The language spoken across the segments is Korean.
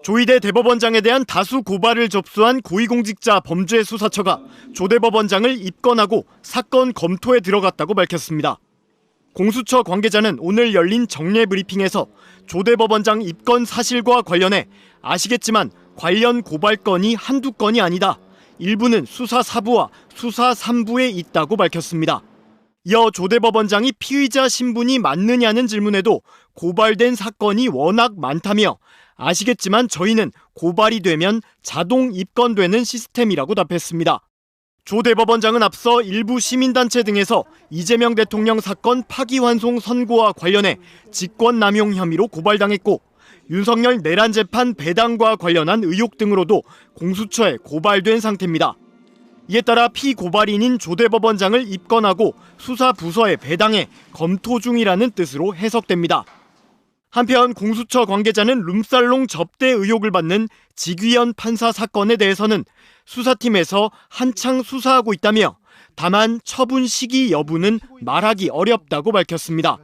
조희대 대법원장에 대한 다수 고발을 접수한 고위공직자 범죄수사처가 조 대법원장을 입건하고 사건 검토에 들어갔다고 밝혔습니다. 공수처 관계자는 오늘 열린 정례 브리핑에서 조 대법원장 입건 사실과 관련해 아시겠지만 관련 고발건이 한두 건이 아니다. 일부는 수사 4부와 수사 3부에 있다고 밝혔습니다. 이어 조 대법원장이 피의자 신분이 맞느냐는 질문에도 고발된 사건이 워낙 많다며 아시겠지만 저희는 고발이 되면 자동 입건되는 시스템이라고 답했습니다. 조 대법원장은 앞서 일부 시민단체 등에서 이재명 대통령 사건 파기환송 선고와 관련해 직권남용 혐의로 고발당했고 윤석열 내란 재판 배당과 관련한 의혹 등으로도 공수처에 고발된 상태입니다. 이에 따라 피고발인인 조 대법원장을 입건하고 수사부서에 배당해 검토 중이라는 뜻으로 해석됩니다. 한편 공수처 관계자는 룸살롱 접대 의혹을 받는 지귀현 판사 사건에 대해서는 수사팀에서 한창 수사하고 있다며 다만 처분 시기 여부는 말하기 어렵다고 밝혔습니다.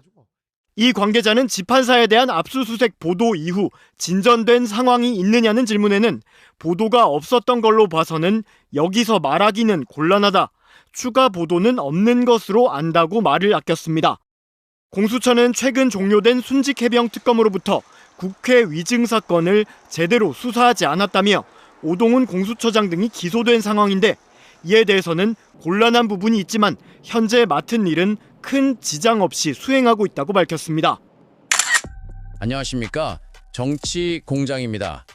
이 관계자는 지판사에 대한 압수수색 보도 이후 진전된 상황이 있느냐는 질문에는 보도가 없었던 걸로 봐서는 여기서 말하기는 곤란하다. 추가 보도는 없는 것으로 안다고 말을 아꼈습니다. 공수처는 최근 종료된 순직해병 특검으로부터 국회 위증 사건을 제대로 수사하지 않았다며 오동훈 공수처장 등이 기소된 상황인데 이에 대해서는 곤란한 부분이 있지만 현재 맡은 일은 큰 지장 없이 수행하고 있다고 밝혔습니다. 안녕하십니까? 정치공장입니다.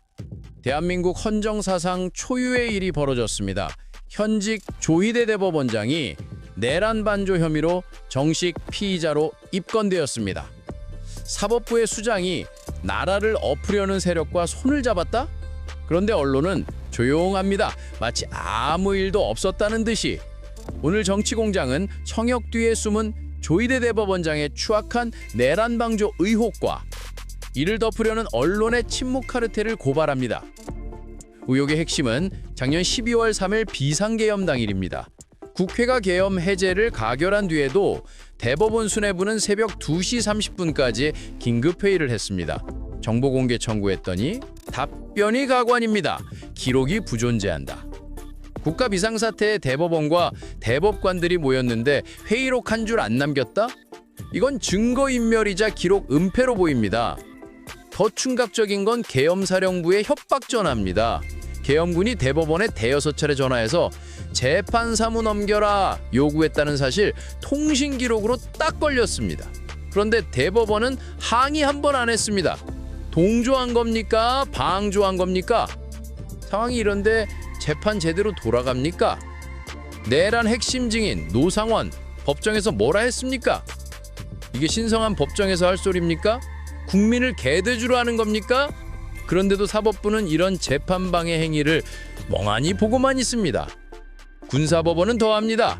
대한민국 헌정사상 초유의 일이 벌어졌습니다. 현직 조희대 대법원장이 내란 반조 혐의로 정식 피의자로 입건되었습니다. 사법부의 수장이 나라를 엎으려는 세력과 손을 잡았다? 그런데 언론은 조용합니다. 마치 아무 일도 없었다는 듯이. 오늘 정치공장은 청역 뒤에 숨은 조희대 대법원장의 추악한 내란 방조 의혹과 이를 덮으려는 언론의 침묵 카르텔을 고발합니다. 의혹의 핵심은 작년 12월 3일 비상계엄 당일입니다. 국회가 계엄 해제를 가결한 뒤에도 대법원 수뇌부는 새벽 2시 30분까지 긴급회의를 했습니다. 정보공개 청구했더니 답변이 가관입니다. 기록이 부존재한다. 국가 비상사태에 대법원과 대법관들이 모였는데 회의록 한 줄 안 남겼다? 이건 증거인멸이자 기록 은폐로 보입니다. 더 충격적인 건 계엄사령부의 협박 전화입니다. 계엄군이 대법원에 대여섯 차례 전화해서 재판 사무 넘겨라 요구했다는 사실 통신 기록으로 딱 걸렸습니다. 그런데 대법원은 항의 한 번 안 했습니다. 동조한 겁니까? 방조한 겁니까? 상황이 이런데 재판 제대로 돌아갑니까? 내란 핵심 증인 노상원 법정에서 뭐라 했습니까? 이게 신성한 법정에서 할 소리입니까? 국민을 개돼주로 하는 겁니까? 그런데도 사법부는 이런 재판방해 행위를 멍하니 보고만 있습니다. 군사법원은 더합니다.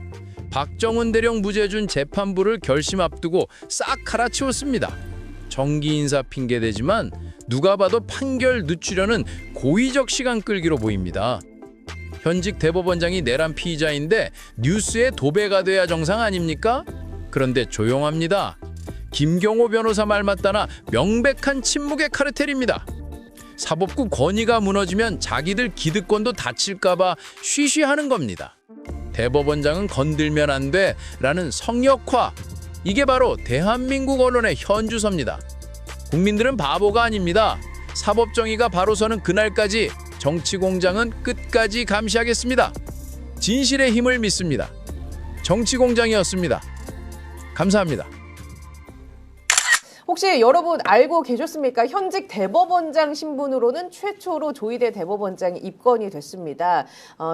박정훈 대령 무죄 준 재판부를 결심 앞두고 싹 갈아치웠습니다. 정기 인사 핑계대지만 누가 봐도 판결 늦추려는 고의적 시간 끌기로 보입니다. 현직 대법원장이 내란 피의자인데 뉴스에 도배가 돼야 정상 아닙니까? 그런데 조용합니다. 김경호 변호사 말 맞다나 명백한 침묵의 카르텔입니다. 사법부 권위가 무너지면 자기들 기득권도 다칠까봐 쉬쉬하는 겁니다. 대법원장은 건들면 안 돼라는 성역화, 이게 바로 대한민국 언론의 현주소입니다. 국민들은 바보가 아닙니다. 사법정의가 바로 서는 그날까지 정치공장은 끝까지 감시하겠습니다. 진실의 힘을 믿습니다. 정치공장이었습니다. 감사합니다. 혹시 여러분 알고 계셨습니까? 현직 대법원장 신분으로는 최초로 조희대 대법원장이 입건이 됐습니다.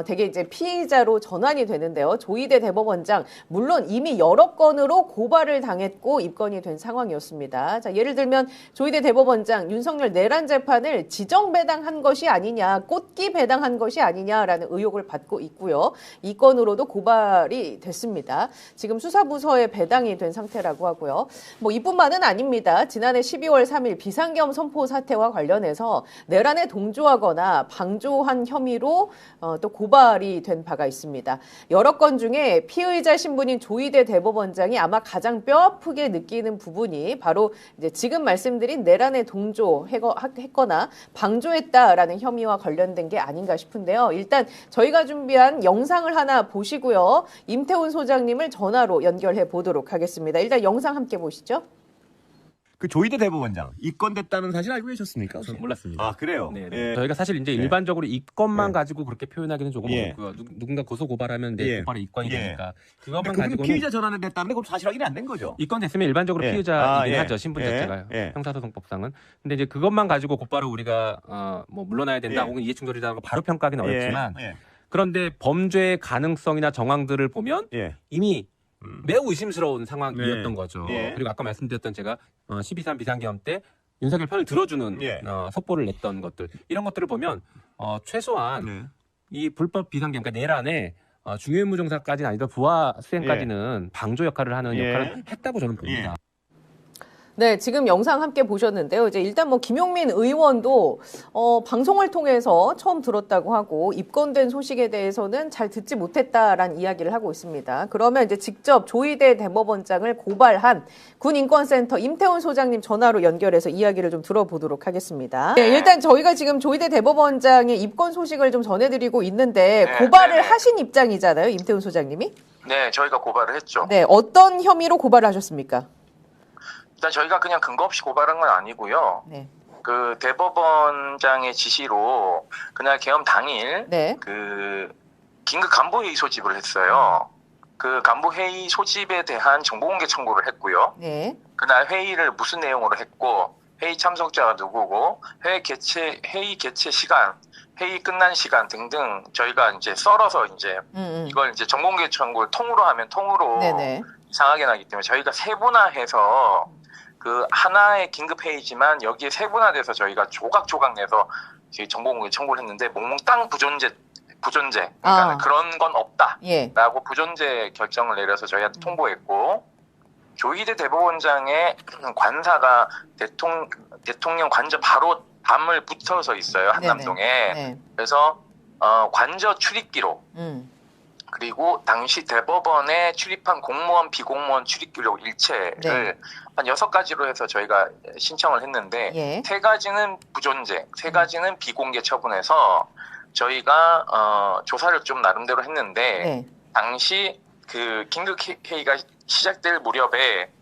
대개 이제 피의자로 전환이 되는데요. 조희대 대법원장 물론 이미 여러 건으로 고발을 당했고 입건이 된 상황이었습니다. 자, 예를 들면 조희대 대법원장 윤석열 내란 재판을 지정 배당한 것이 아니냐, 꽃기 배당한 것이 아니냐라는 의혹을 받고 있고요. 이 건으로도 고발이 됐습니다. 지금 수사부서에 배당이 된 상태라고 하고요. 뭐 이뿐만은 아닙니다. 아니라 지난해 12월 3일 비상계엄 선포 사태와 관련해서 내란에 동조하거나 방조한 혐의로 또 고발이 된 바가 있습니다. 여러 건 중에 피의자 신분인 조희대 대법원장이 아마 가장 뼈아프게 느끼는 부분이 바로 이제 지금 말씀드린 내란에 동조했거나 방조했다라는 혐의와 관련된 게 아닌가 싶은데요. 일단 저희가 준비한 영상을 하나 보시고요. 임태훈 소장님을 전화로 연결해 보도록 하겠습니다. 일단 영상 함께 보시죠. 그 조희대 대법원장 입건됐다는 사실 알고 계셨습니까? 저는 몰랐습니다. 아 그래요? 네, 예. 저희가 사실 이제 네. 일반적으로 입건만 네. 가지고 그렇게 표현하기는 조금 예. 어렵고요. 누군가 고소 고발하면 내 예. 고발의 입건이 예. 되니까 근데 그것만 그분 가지고는 피의자 전환을 냈다는데 그건 사실 확인이 안 된 거죠? 입건됐으면 일반적으로 예. 피의자이긴 예. 하죠. 신분 예. 자체가 예. 형사소송법상은. 근데 이제 그것만 가지고 곧바로 우리가 뭐 물러나야 된다 예. 혹은 이해충돌이라고 바로 평가하기는 어렵지만 예. 그런데 범죄의 가능성이나 정황들을 보면 예. 이미 매우 의심스러운 상황이었던 네. 거죠. 예. 그리고 아까 말씀드렸던 제가 12.3 비상계엄 때 윤석열 편을 들어주는 예. 속보를 냈던 것들 이런 것들을 보면 최소한 네. 이 불법 비상계엄 그러니까 내란에 중요임무종사까지는 아니더라도 부하 수행까지는 방조 역할을 하는 예. 역할을 했다고 저는 봅니다. 네, 지금 영상 함께 보셨는데요. 이제 일단 뭐 김용민 의원도 방송을 통해서 처음 들었다고 하고 입건된 소식에 대해서는 잘 듣지 못했다라는 이야기를 하고 있습니다. 그러면 이제 직접 조희대 대법원장을 고발한 군인권센터 임태훈 소장님 전화로 연결해서 이야기를 좀 들어보도록 하겠습니다. 네, 일단 저희가 지금 조희대 대법원장의 입건 소식을 좀 전해드리고 있는데 고발을 하신 입장이잖아요, 임태훈 소장님이? 네, 저희가 고발을 했죠. 네, 어떤 혐의로 고발을 하셨습니까? 일단 저희가 그냥 근거 없이 고발한 건 아니고요. 네. 그 대법원장의 지시로 그날 계엄 당일 네. 그 긴급 간부회의 소집을 했어요. 그 간부회의 소집에 대한 정보공개 청구를 했고요. 네. 그날 회의를 무슨 내용으로 했고 회의 참석자가 누구고 회의 개최 시간, 회의 끝난 시간 등등 저희가 이제 썰어서 이제 이걸 이제 정보공개 청구를 통으로 하면 통으로 네네. 이상하게 나기 때문에 저희가 세분화해서 그 하나의 긴급 회의지만 여기에 세분화돼서 저희가 조각 내서 정보공개 청구를 했는데 몽땅 부존재 그러니까 그런 건 없다라고 예. 부존재 결정을 내려서 저희한테 통보했고 조희대 대법원장의 관사가 대통령 관저 바로 담을 붙어서 있어요 한남동에. 네. 그래서 관저 출입기록 그리고 당시 대법원에 출입한 공무원, 비공무원 출입기록 일체를 네. 한 6가지로 해서 저희가 신청을 했는데 예. 3가지는 부존재, 3가지는 비공개 처분해서 저희가 조사를 좀 나름대로 했는데 네. 당시 그 긴급 회의가 시작될 무렵에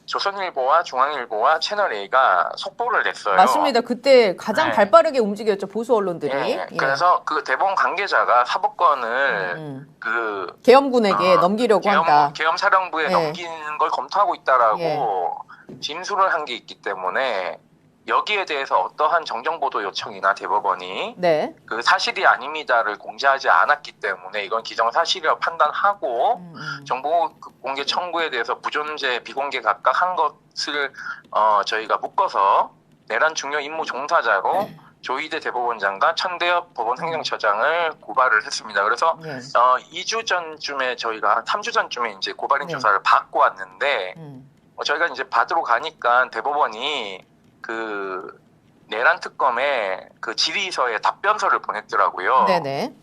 조선일보와 중앙일보와 채널A가 속보를 냈어요. 맞습니다. 그때 가장 네. 발빠르게 움직였죠. 보수 언론들이. 예, 그래서 그 대법원 관계자가 사법권을 그 계엄군에게 넘기려고 한다. 계엄 사령부에 네. 넘기는 걸 검토하고 있다라고 예. 진술을 한 게 있기 때문에 여기에 대해서 어떠한 정정보도 요청이나 대법원이 네. 그 사실이 아닙니다를 공지하지 않았기 때문에 이건 기정사실이라고 판단하고 정보 공개 청구에 대해서 부존재, 비공개 각각 한 것을 저희가 묶어서 내란 중요 임무 종사자로 조희대 대법원장과 천대엽 법원 행정처장을 고발을 했습니다. 그래서 예. 2주 전쯤에 저희가 한 3주 전쯤에 이제 고발인 네. 조사를 받고 왔는데 저희가 이제 받으러 가니까 대법원이 그 내란 특검에 그 질의서에 답변서를 보냈더라고요. 네네.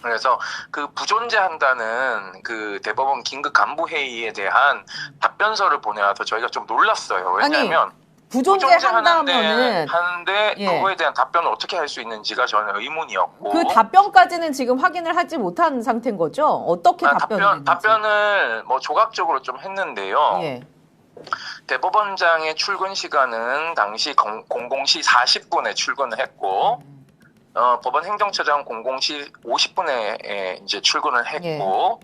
그래서 그 부존재한다는 그 대법원 긴급 간부 회의에 대한 답변서를 보내와서 저희가 좀 놀랐어요. 왜냐하면 부존재한다면은 하는데 예. 그거에 대한 답변을 어떻게 할 수 있는지가 저는 의문이었고 그 답변까지는 지금 확인을 하지 못한 상태인 거죠? 어떻게 답변을 뭐 조각적으로 좀 했는데요. 예. 대법원장의 출근 시간은 당시 00시 40분에 출근을 했고 법원 행정처장 00시 50분에 이제 출근을 했고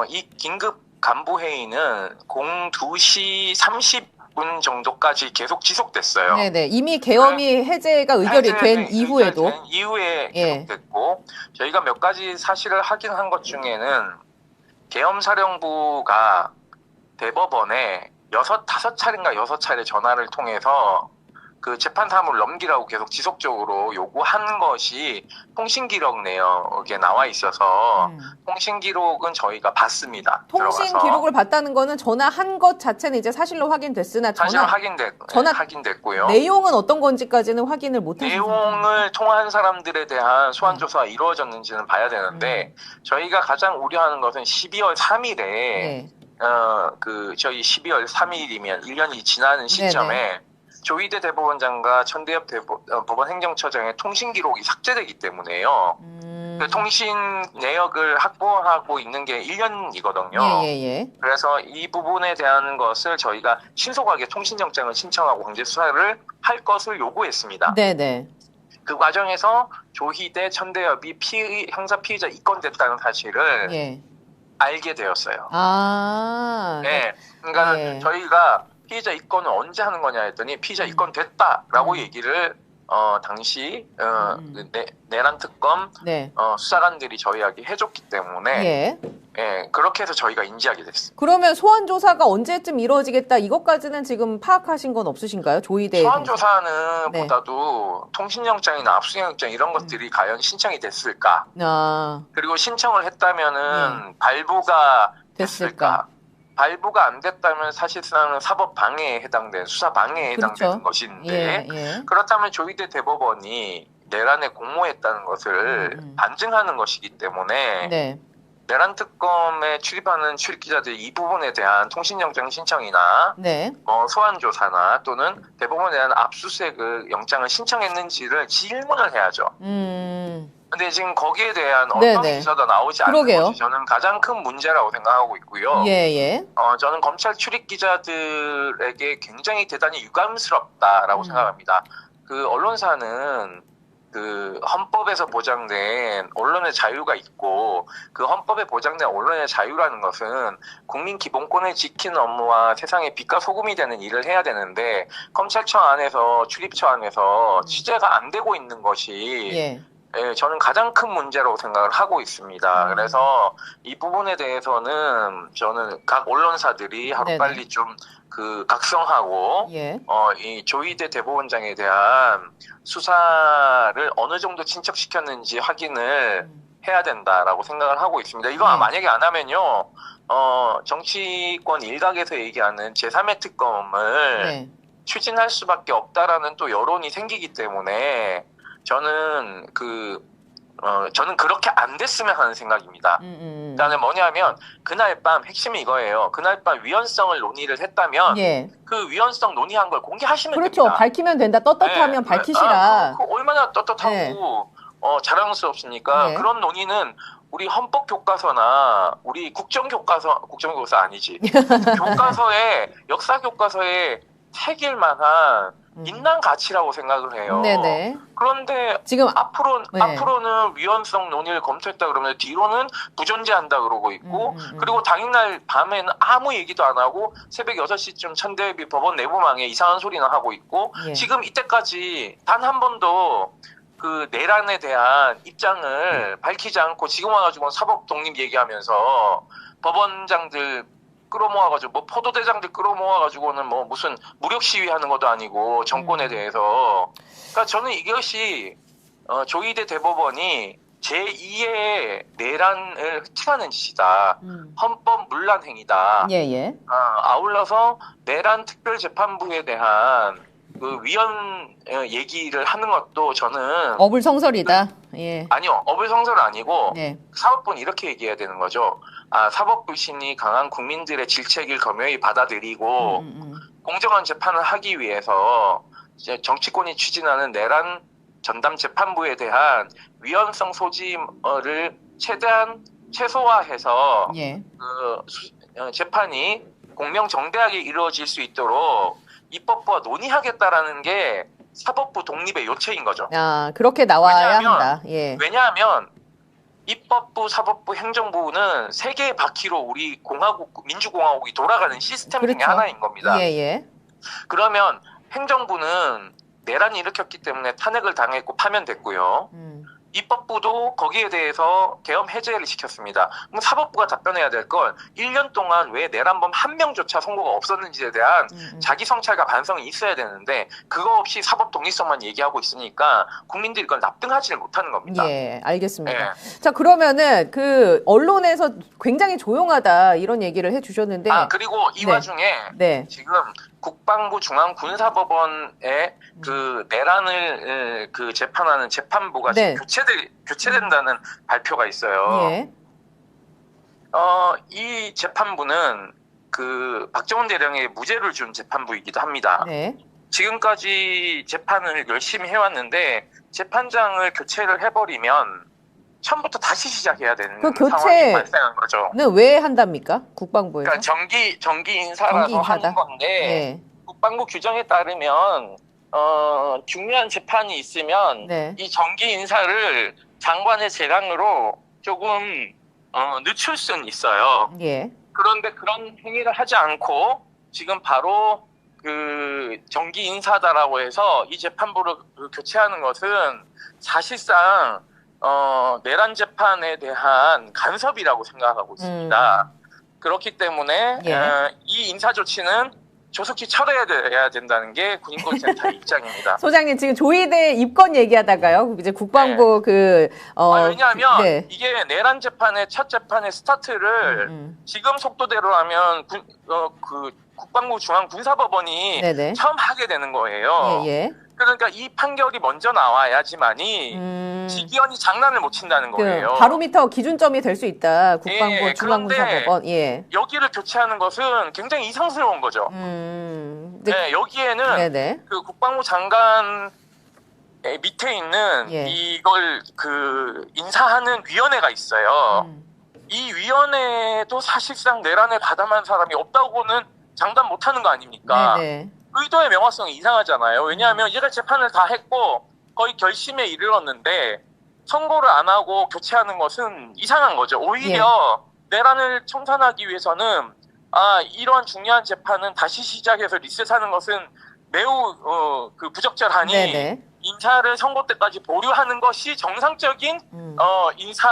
이 긴급 간부 회의는 02시 30분 정도까지 계속 지속됐어요. 네네. 이미 계엄이 해제가 의결이 된 이후에도. 된 이후에 계속됐고 저희가 몇 가지 사실을 확인한 것 중에는 계엄사령부가 대법원에 5차례인가 6차례 전화를 통해서 그 재판 사무를 넘기라고 계속 지속적으로 요구한 것이 통신기록 내역에 나와 있어서 통신기록은 저희가 봤습니다. 통신 들어가서. 기록을 봤다는 거는 전화한 것 자체는 이제 사실로 확인됐으나 사실은 전화 확인됐고요. 내용은 어떤 건지까지는 확인을 못하신 내용을 통화한 사람들에 대한 소환 조사가 이루어졌는지는 봐야 되는데 저희가 가장 우려하는 것은 12월 3일에 네. 저희 12월 3일이면 1년이 지나는 시점에 조희대 대법원장과 천대엽 법원 행정처장의 통신 기록이 삭제되기 때문에요. 그 통신 내역을 확보하고 있는 게 1년이거든요. 예. 그래서 이 부분에 대한 것을 저희가 신속하게 통신영장을 신청하고 강제 수사를 할 것을 요구했습니다. 네네. 그 과정에서 조희대, 천대엽이 형사 피의자 입건됐다는 사실을 예. 알게 되었어요. 네. 그러니까 예. 저희가 피의자 입건을 언제 하는 거냐 했더니 피의자 입건됐다라고 얘기를 당시 내란 특검 네. 수사관들이 저희에게 해줬기 때문에 그렇게 해서 저희가 인지하게 됐습니다. 그러면 소환 조사가 언제쯤 이루어지겠다 이것까지는 지금 파악하신 건 없으신가요? 조희대 소환 조사는 네. 보다도 통신영장이나 압수영장 이런 것들이 과연 신청이 됐을까? 그리고 신청을 했다면은 발부가 됐을까? 발부가 안 됐다면 사실상 사법 방해에 해당된 수사 방해에 해당되는 것인데 그렇다면 조희대 대법원이 내란에 공모했다는 것을 반증하는 것이기 때문에 내란 특검에 출입하는 출입기자들이 이 부분에 대한 통신영장 신청이나 소환 조사나 또는 대법원에 대한 압수수색 영장을 신청했는지를 질문을 해야죠. 근데 지금 거기에 대한 어떤 기사도 나오지 않는 것이 저는 가장 큰 문제라고 생각하고 있고요. 저는 검찰 출입 기자들에게 굉장히 대단히 유감스럽다라고 생각합니다. 그 언론사는 그 헌법에서 보장된 언론의 자유가 있고 그 헌법에 보장된 언론의 자유라는 것은 국민 기본권을 지키는 업무와 세상에 빛과 소금이 되는 일을 해야 되는데 검찰청 안에서 출입처 안에서 취재가 안 되고 있는 것이 저는 가장 큰 문제라고 생각을 하고 있습니다. 그래서 이 부분에 대해서는 저는 각 언론사들이 하루빨리 좀 각성하고 이 조희대 대법원장에 대한 수사를 어느 정도 진척시켰는지 확인을 해야 된다라고 생각을 하고 있습니다. 이거 만약에 안 하면요, 정치권 일각에서 얘기하는 제3의 특검을 추진할 수밖에 없다라는 또 여론이 생기기 때문에 저는 그렇게 안 됐으면 하는 생각입니다. 그러니까 뭐냐면 그날 밤 핵심이 이거예요. 그날 밤 위헌성을 논의를 했다면 그 위헌성 논의한 걸 공개하시면 됩니다. 그렇죠. 밝히면 된다. 떳떳하면 밝히시라. 얼마나 떳떳하고 자랑스럽습니까? 그런 논의는 우리 헌법교과서나 우리 국정교과서 아니지. 교과서에 역사 교과서에 새길 만한 인난 가치라고 생각을 해요. 그런데 지금 앞으로는 위헌성 논의를 검토했다 그러면 뒤로는 부존재한다 그러고 있고 그리고 당일날 밤에는 아무 얘기도 안 하고 새벽 6시쯤 천대엽이 법원 내부망에 이상한 소리나 하고 있고 지금 이때까지 단 한 번도 그 내란에 대한 입장을 밝히지 않고 지금 와가지고 사법 독립 얘기하면서 법원장들 끌어모아가지고 포도대장들 끌어모아가지고는 무슨 무력 시위하는 것도 아니고 정권에 대해서 그러니까 저는 이것이 조희대 대법원이 제2의 내란을 흑칭하는 짓이다. 헌법 문란 행위다. 아울러서 내란 특별재판부에 대한 그 위헌 얘기를 하는 것도 저는 어불성설이다. 아니요, 어불성설은 아니고 사법부는 이렇게 얘기해야 되는 거죠. 사법 불신이 강한 국민들의 질책을 겸허히 받아들이고 공정한 재판을 하기 위해서 이제 정치권이 추진하는 내란 전담 재판부에 대한 위헌성 소지를 최대한 최소화해서 재판이 공명정대하게 이루어질 수 있도록 입법부와 논의하겠다라는 게 사법부 독립의 요체인 거죠. 그렇게 나와야 한다. 왜냐하면 입법부, 사법부, 행정부는 세 개의 바퀴로 우리 민주공화국이 돌아가는 시스템 중에 하나인 겁니다. 그러면 행정부는 내란이 일으켰기 때문에 탄핵을 당했고 파면됐고요. 입법부도 거기에 대해서 계엄 해제를 시켰습니다. 그럼 사법부가 답변해야 될 건 1년 동안 왜 내란범 한 명조차 선고가 없었는지에 대한 자기 성찰과 반성이 있어야 되는데 그거 없이 사법 독립성만 얘기하고 있으니까 국민들이 그걸 납득하지를 못하는 겁니다. 예, 알겠습니다. 예. 자, 그러면은 그 언론에서 굉장히 조용하다 이런 얘기를 해주셨는데. 그리고 이 네. 와중에 네. 지금 국방부 중앙군사법원의 그 내란을 그 재판하는 재판부가 네. 지금 교체된다는 발표가 있어요. 예. 이 재판부는 그 박정훈 대령에게 무죄를 준 재판부이기도 합니다. 네. 지금까지 재판을 열심히 해왔는데 재판장을 교체를 해버리면 처음부터 다시 시작해야 되는 그 교체- 상황이 발생한 거죠. 는 왜 한답니까? 국방부에서? 그러니까 정기 인사라서 정기 인사다? 하는 건데 네. 국방부 규정에 따르면 중요한 재판이 있으면 네. 이 정기 인사를 장관의 재량으로 조금 늦출 수는 있어요. 예. 그런데 그런 행위를 하지 않고 지금 바로 그 정기 인사다라고 해서 이 재판부를 교체하는 것은 사실상 내란 재판에 대한 간섭이라고 생각하고 있습니다. 그렇기 때문에 예. 이 인사 조치는 조속히 철회해야 된다는 게 군인권센터의 입장입니다. 소장님 지금 조이대 입건 얘기하다가요. 이제 국방부 왜냐하면 네. 이게 내란 재판의 첫 재판의 스타트를 지금 속도대로라면 그 국방부 중앙군사법원이 네네. 처음 하게 되는 거예요. 예, 예. 그러니까 이 판결이 먼저 나와야지만이 직위원이 장난을 못 친다는 거예요. 바로미터 기준점이 될 수 있다. 국방부 예, 중앙군사법원. 예. 여기를 교체하는 것은 굉장히 이상스러운 거죠. 네, 여기에는 네네. 그 국방부 장관 밑에 있는 예. 이걸 그 인사하는 위원회가 있어요. 이 위원회도 사실상 내란에 가담한 사람이 없다고는 장담 못하는 거 아닙니까? 네네. 의도의 명확성이 이상하잖아요. 왜냐하면 얘가 재판을 다 했고 거의 결심에 이르렀는데 선고를 안 하고 교체하는 것은 이상한 거죠. 오히려 내란을 청산하기 위해서는 이러한 중요한 재판은 다시 시작해서 리셋하는 것은 매우 그 부적절하니 네네. 인사를 선고 때까지 보류하는 것이 정상적인 인사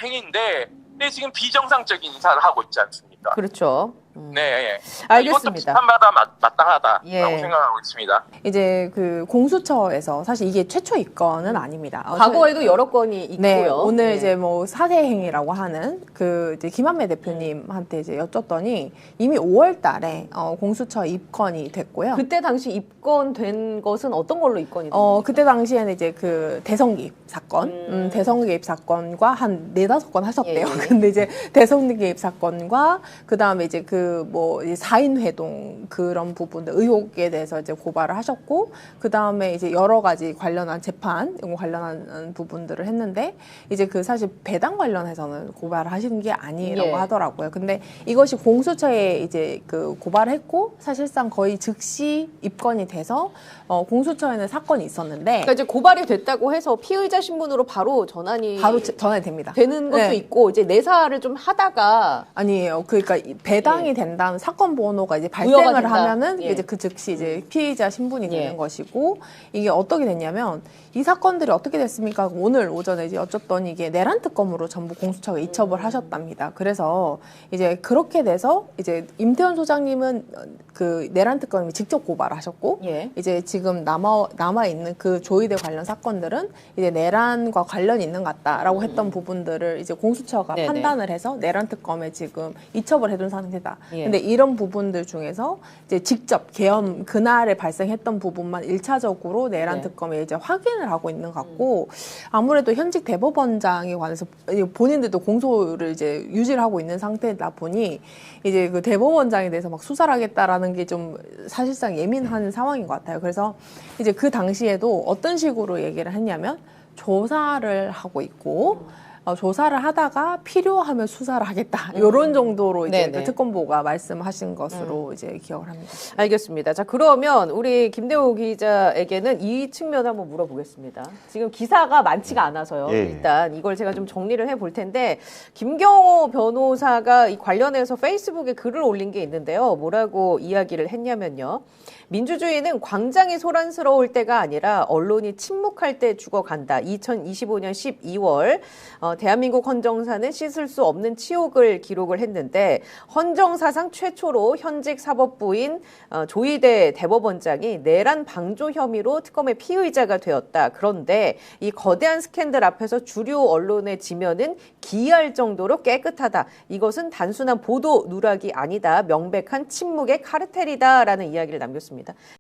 행위인데 근데 지금 비정상적인 인사를 하고 있지 않습니까? 그렇죠. 네, 알겠습니다. 이것도 비판받아 마땅하다라고 예. 생각하고 있습니다. 이제 그 공수처에서 사실 이게 최초 입건은 아닙니다. 과거에도 여러 건이 있고요. 네, 오늘 네. 이제 뭐 사대행위라고 하는 그 이제 김한배 대표님한테 이제 여쭸더니 이미 5월 달에 공수처 입건이 됐고요. 그때 당시 입건된 것은 어떤 걸로 입건이 된 겁니까? 그때 당시에는 이제 그 대선 개입 사건, 대선 개입 사건과 한 4-5건 하셨대요. 예, 예. 근데 이제 대선 개입 사건과 그 다음에 이제 그 뭐 4인 회동 그런 부분들 의혹에 대해서 이제 고발을 하셨고 그 다음에 이제 여러 가지 관련한 재판 이거 관련한 부분들을 했는데 이제 그 사실 배당 관련해서는 고발을 하시는 게 아니라고 예. 하더라고요. 근데 이것이 공수처에 이제 그 고발을 했고 사실상 거의 즉시 입건이 돼서 공수처에는 사건이 있었는데 그러니까 이제 고발이 됐다고 해서 피의자 신분으로 바로 전환이 전환이 됩니다. 되는 것도 네. 있고 이제 내사를 좀 하다가 아니에요. 그러니까 이 배당이 예. 된다는 사건 번호가 이제 부여가 발생을 된다. 하면은 예. 이제 그 즉시 이제 피의자 신분이 예. 되는 것이고 이게 어떻게 됐냐면 이 사건들이 어떻게 됐습니까? 오늘 오전에 이제 여쭸더니 이게 내란 특검으로 전부 공수처가 이첩을 하셨답니다. 그래서 이제 그렇게 돼서 이제 임태원 소장님은 그 내란 특검이 직접 고발하셨고 예. 이제 지금 남아 있는 그 조이대 관련 사건들은 이제 내란과 관련이 있는 것 같다라고 했던 부분들을 이제 공수처가 네네. 판단을 해서 내란 특검에 지금 이첩을 해둔 상태다. 예. 근데 이런 부분들 중에서 이제 직접 계엄 그날에 발생했던 부분만 1차적으로 내란 네. 특검에 이제 확인을 하고 있는 것 같고 아무래도 현직 대법원장에 관해서 본인들도 공소를 이제 유지를 하고 있는 상태다 보니 이제 그 대법원장에 대해서 막 수사를 하겠다라는 게 좀 사실상 예민한 상황인 것 같아요. 그래서 이제 그 당시에도 어떤 식으로 얘기를 했냐면 조사를 하고 있고 조사를 하다가 필요하면 수사를 하겠다. 이런 정도로 이제 네네. 그 특검보가 말씀하신 것으로 이제 기억을 합니다. 알겠습니다. 자, 그러면 우리 김대호 기자에게는 이 측면을 한번 물어보겠습니다. 지금 기사가 많지가 않아서요. 예. 일단 이걸 제가 좀 정리를 해볼 텐데 김경호 변호사가 이 관련해서 페이스북에 글을 올린 게 있는데요. 뭐라고 이야기를 했냐면요. 민주주의는 광장이 소란스러울 때가 아니라 언론이 침묵할 때 죽어간다. 2025년 12월 대한민국 헌정사는 씻을 수 없는 치욕을 기록을 했는데 헌정사상 최초로 현직 사법부인 조희대 대법원장이 내란 방조 혐의로 특검의 피의자가 되었다. 그런데 이 거대한 스캔들 앞에서 주류 언론의 지면은 기이할 정도로 깨끗하다. 이것은 단순한 보도 누락이 아니다. 명백한 침묵의 카르텔이다라는 이야기를 남겼습니다.